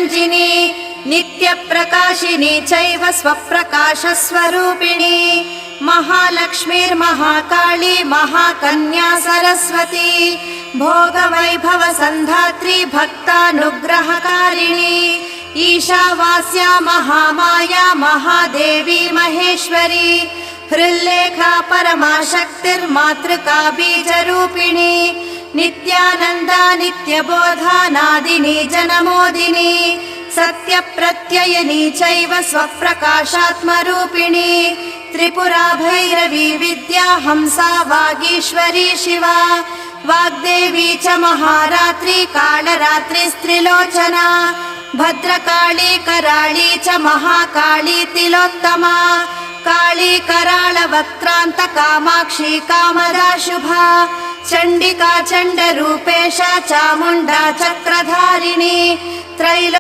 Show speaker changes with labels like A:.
A: निरञ्जिनी नित्यप्रकाशिनी चैव स्वप्रकाशस्वरूपिणी महालक्ष्मीर्महाकाली महाकन्या सरस्वती भोगवैभवसन्धात्री भक्तानुग्रहकारिणी ईशावास्या महामाया महादेवी महेश्वरी हृल्लेखा परमाशक्तिर्मातृका बीजरूपिणी नित्यानन्दा नित्यबोधा नादिनी जनमोदिनी सत्यप्रत्ययिनी चैव स्वप्रकाशात्मरूपिणी त्रिपुरा भैरवी विद्या हंसा वागीश्वरी शिवा वाग्देवी च महारात्री कालरात्रिस्त्रिलोचना भद्रकाली कराळी च महाकाली तिलोत्तमा काली कराळवक्त्रान्त कामाक्षी कामदा शुभा चण्डिका चण्डरूपेशा चामुण्डा चक्रधारिणी त्रैलो